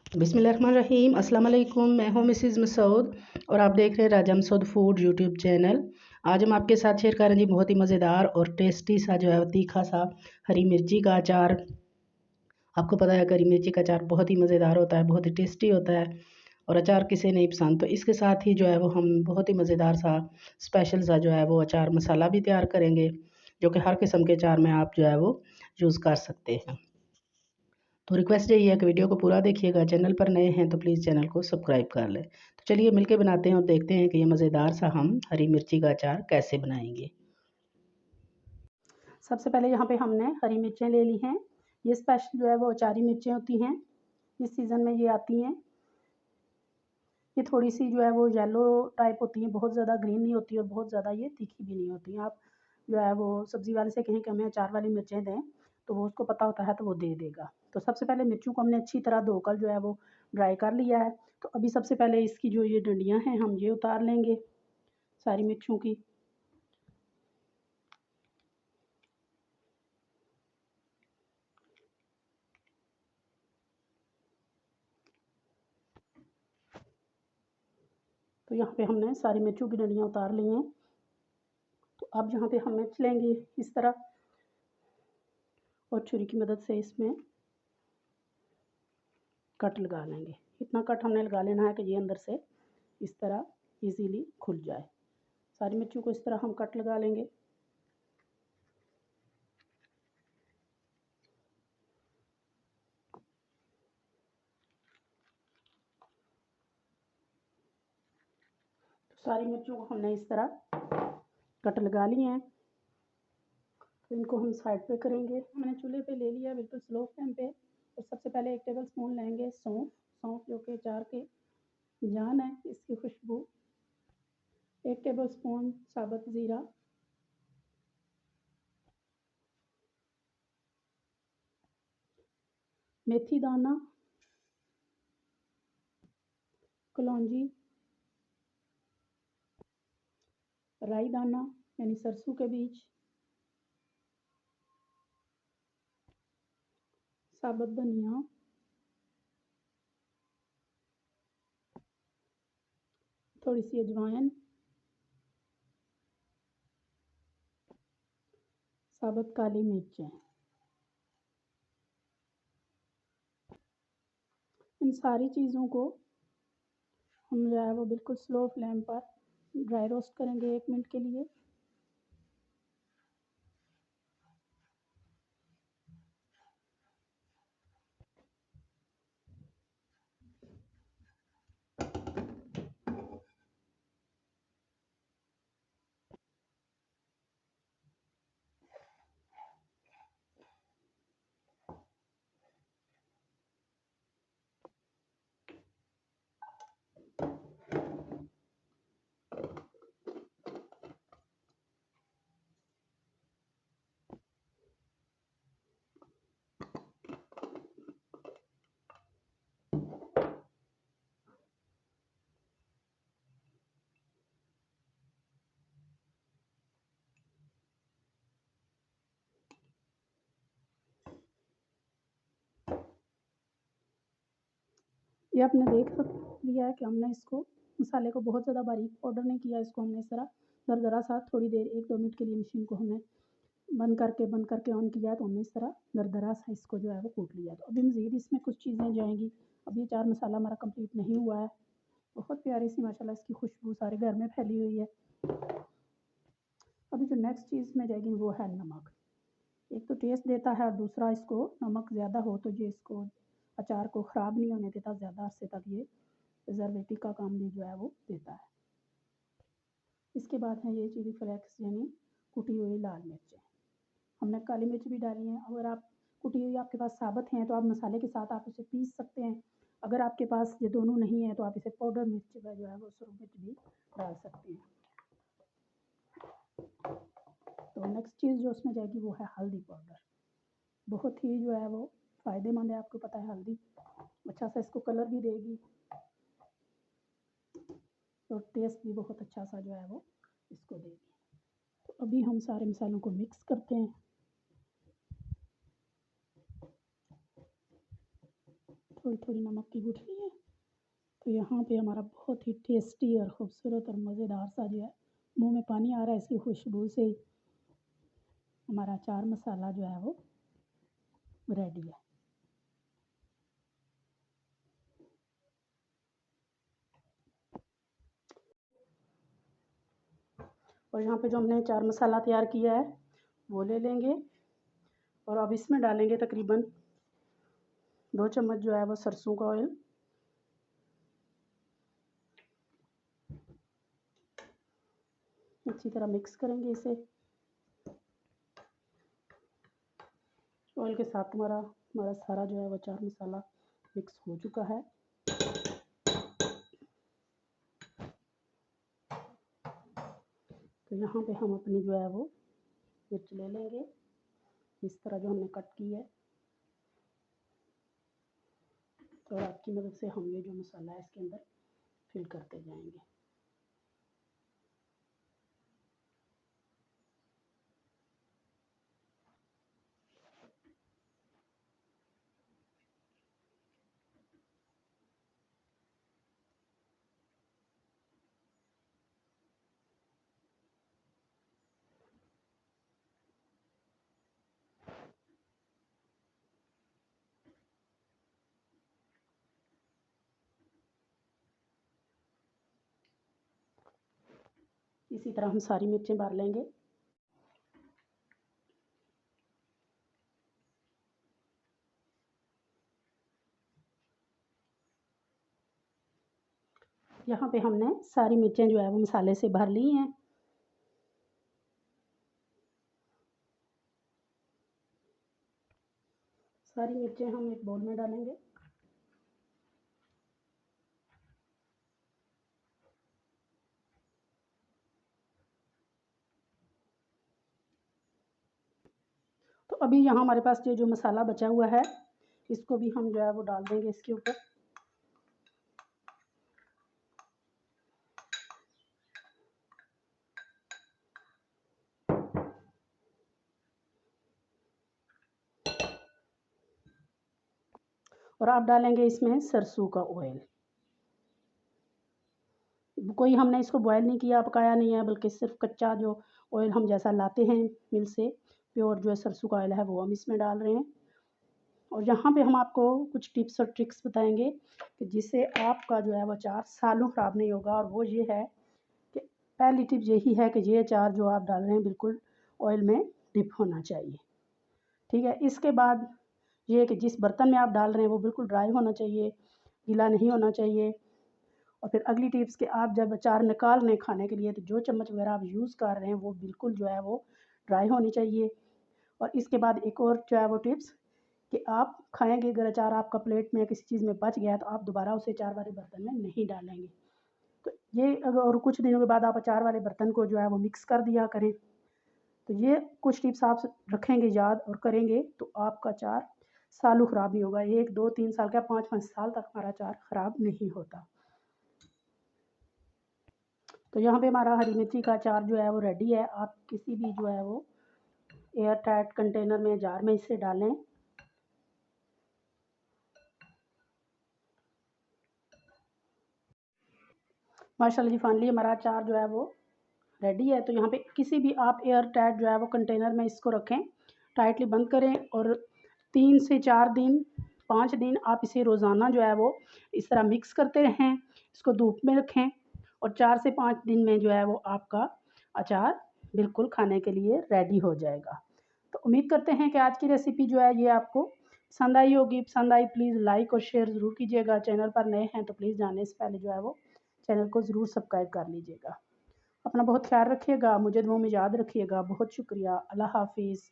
बिस्मिल्लाहिर्रहमानिर्रहीम। अस्सलाम वालेकुम। मैं हूँ मिसिज़ मसूद और आप देख रहे हैं राजा मसूद फूड यूट्यूब चैनल। आज हम आपके साथ शेयर कर रहे हैं जी बहुत ही मज़ेदार और टेस्टी सा जो है तीखा सा हरी मिर्ची का अचार। आपको पता है हरी मिर्ची का अचार बहुत ही मज़ेदार होता है, बहुत ही टेस्टी होता है और अचार किसे नहीं पसंद। तो इसके साथ ही जो है वो हम बहुत ही मज़ेदार सा स्पेशल सा जो है वो अचार मसाला भी तैयार करेंगे, जो कि हर किस्म के अचार में आप जो है वो यूज़ कर सकते हैं। तो रिक्वेस्ट यही है कि वीडियो को पूरा देखिएगा। चैनल पर नए हैं तो प्लीज़ चैनल को सब्सक्राइब कर लें। तो चलिए मिलके बनाते हैं और देखते हैं कि ये मज़ेदार सा हम हरी मिर्ची का अचार कैसे बनाएंगे। सबसे पहले यहाँ पे हमने हरी मिर्चें ले ली हैं। ये स्पेशल जो है वो अचारी मिर्चें होती हैं, इस सीज़न में ये आती हैं। ये थोड़ी सी जो है वो येलो टाइप होती हैं, बहुत ज़्यादा ग्रीन नहीं होती और बहुत ज़्यादा ये तीखी भी नहीं होती। आप जो है वो सब्ज़ी वाले से कहें कि हमें अचार वाली मिर्चें दें तो वो उसको पता होता है तो वो दे देगा। तो सबसे पहले मिर्चों को हमने अच्छी तरह धोकर जो है वो ड्राई कर लिया है। तो अभी सबसे पहले इसकी जो ये डंडियाँ हैं हम ये उतार लेंगे सारी मिर्चों की। तो यहाँ पे हमने सारी मिर्चों की डंडियाँ उतार ली हैं। तो अब यहाँ पे हम मिर्च लेंगे इस तरह और छुरी की मदद से इसमें कट लगा लेंगे। इतना कट हमने लगा लेना है कि ये अंदर से इस तरह इजीली खुल जाए। सारी मिर्चों को इस तरह हम कट लगा लेंगे। सारी मिर्चों को हमने इस तरह कट लगा लिए हैं। तो इनको हम साइड पे करेंगे। हमने चूल्हे पे ले लिया बिल्कुल स्लो फ्लेम पे। और सबसे पहले 1 टेबल स्पून लेंगे सौंफ। सौंफ जो कि अचार के जान है, इसकी खुशबू। 1 टेबल स्पून साबुत ज़ीरा, मेथी दाना, कलौंजी, राई दाना यानी सरसों के बीज, साबुत धनिया, थोड़ी सी अजवाइन, साबुत काली मिर्चें। इन सारी चीज़ों को हम जो है वो बिल्कुल स्लो फ्लेम पर ड्राई रोस्ट करेंगे 1 मिनट के लिए। ये आपने देख लिया है कि हमने इसको मसाले को बहुत ज़्यादा बारीक पाउडर नहीं किया। इसको हमने इस तरह दरदरा सा थोड़ी देर 1-2 मिनट के लिए मशीन को हमने बंद करके ऑन किया है। तो हमने इस तरह दरदरा सा इसको जो है वो कूट लिया। तो अभी मज़ीद इसमें कुछ चीज़ें जाएंगी। अभी अचार मसाला हमारा कंप्लीट नहीं हुआ है। बहुत प्यारी सी माशाल्लाह इसकी खुशबू सारे घर में फैली हुई है। अभी जो नेक्स्ट चीज़ में जाएगी वो है नमक। एक तो टेस्ट देता है और दूसरा इसको नमक ज़्यादा हो तो ये इसको अचार को ख़राब नहीं होने देता, ज़्यादा अरसे तक ये प्रिजर्वेटिव का काम भी जो है वो देता है। इसके बाद है ये चिली फ्लेक्स यानी कुटी हुई लाल मिर्चें। हमने काली मिर्च भी डाली है। अगर आप कुटी हुई आपके पास साबुत हैं तो आप मसाले के साथ आप उसे पीस सकते हैं। अगर आपके पास ये दोनों नहीं है तो आप इसे पाउडर मिर्च का जो है वो सुरख मिर्च भी डाल सकते हैं। तो नेक्स्ट चीज़ जो उसमें जाएगी वो है हल्दी पाउडर। बहुत ही जो है वो फ़ायदेमंद है। आपको पता है हल्दी अच्छा सा इसको कलर भी देगी और टेस्ट भी बहुत अच्छा सा जो है वो इसको देगी। तो अभी हम सारे मसालों को मिक्स करते हैं। थोड़ी थोड़ी नमक की गुठली है। तो यहाँ पे हमारा बहुत ही टेस्टी और ख़ूबसूरत और मज़ेदार सा जो है, मुंह में पानी आ रहा है इसकी खुशबू से। हमारा अचार मसाला जो है वो रेडी है। और यहाँ पे जो हमने अचार मसाला तैयार किया है वो ले लेंगे और अब इसमें डालेंगे तकरीबन 2 चम्मच जो है वो सरसों का ऑयल। अच्छी तरह मिक्स करेंगे इसे। ऑयल के साथ हमारा सारा जो है वो अचार मसाला मिक्स हो चुका है। तो यहाँ पे हम अपनी जो है वो मिर्च ले लेंगे, इस तरह जो हमने कट की है। तो आपकी मदद से हम ये जो मसाला है इसके अंदर फिल करते जाएंगे। इसी तरह हम सारी मिर्चें भर लेंगे। यहाँ पे हमने सारी मिर्चें जो है वो मसाले से भर ली हैं। सारी मिर्चें हम एक बाउल में डालेंगे। तो अभी यहाँ हमारे पास ये जो मसाला बचा हुआ है इसको भी हम जो है वो डाल देंगे इसके ऊपर। और आप डालेंगे इसमें सरसों का ऑयल। कोई हमने इसको बॉयल नहीं किया, पकाया नहीं है, बल्कि सिर्फ कच्चा जो ऑयल हम जैसा लाते हैं मिल से, प्योर जो है सरसों का ऑयल है वो हम इसमें डाल रहे हैं। और यहाँ पे हम आपको कुछ टिप्स और ट्रिक्स बताएंगे कि जिससे आपका जो है वो अचार सालों ख़राब नहीं होगा। और वो ये है कि पहली टिप यही है कि ये अचार जो आप डाल रहे हैं बिल्कुल ऑयल में डिप होना चाहिए। ठीक है। इसके बाद ये कि जिस बर्तन में आप डाल रहे हैं वो बिल्कुल ड्राई होना चाहिए, गीला नहीं होना चाहिए। और फिर अगली टिप्स कि आप जब अचार निकाल रहे हैं खाने के लिए तो जो चम्मच वगैरह आप यूज़ कर रहे हैं वो बिल्कुल जो है वो ड्राई होनी चाहिए। और इसके बाद एक और जो है वो टिप्स कि आप खाएंगे अगर अचार आपका प्लेट में किसी चीज़ में बच गया है तो आप दोबारा उसे अचार वाले बर्तन में नहीं डालेंगे। तो ये अगर और कुछ दिनों के बाद आप अचार वाले बर्तन को जो है वो मिक्स कर दिया करें। तो ये कुछ टिप्स आप रखेंगे याद और करेंगे तो आपका अचार सालों ख़राब नहीं होगा। 1 2 3 साल क्या 5 साल तक हमारा अचार ख़राब नहीं होता। तो यहाँ पे हमारा हरी मिर्ची का अचार जो है वो रेडी है। आप किसी भी जो है वो एयर टाइट कंटेनर में, जार में इसे डालें। माशाल्लाह जी, फाइनली हमारा अचार जो है वो रेडी है। तो यहाँ पे किसी भी आप एयर टाइट जो है वो कंटेनर में इसको रखें, टाइटली बंद करें और 3 से 4 दिन 5 दिन आप इसे रोज़ाना जो है वो इस तरह मिक्स करते रहें। इसको धूप में रखें और 4 से 5 दिन में जो है वो आपका अचार बिल्कुल खाने के लिए रेडी हो जाएगा। तो उम्मीद करते हैं कि आज की रेसिपी जो है ये आपको पसंद आई होगी। पसंद आई प्लीज़ लाइक और शेयर ज़रूर कीजिएगा। चैनल पर नए हैं तो प्लीज़ जाने से पहले जो है वो चैनल को ज़रूर सब्सक्राइब कर लीजिएगा। अपना बहुत ख्याल रखिएगा, मुझे दुआओं में याद रखिएगा। बहुत शुक्रिया। अल्लाह हाफ़िज़।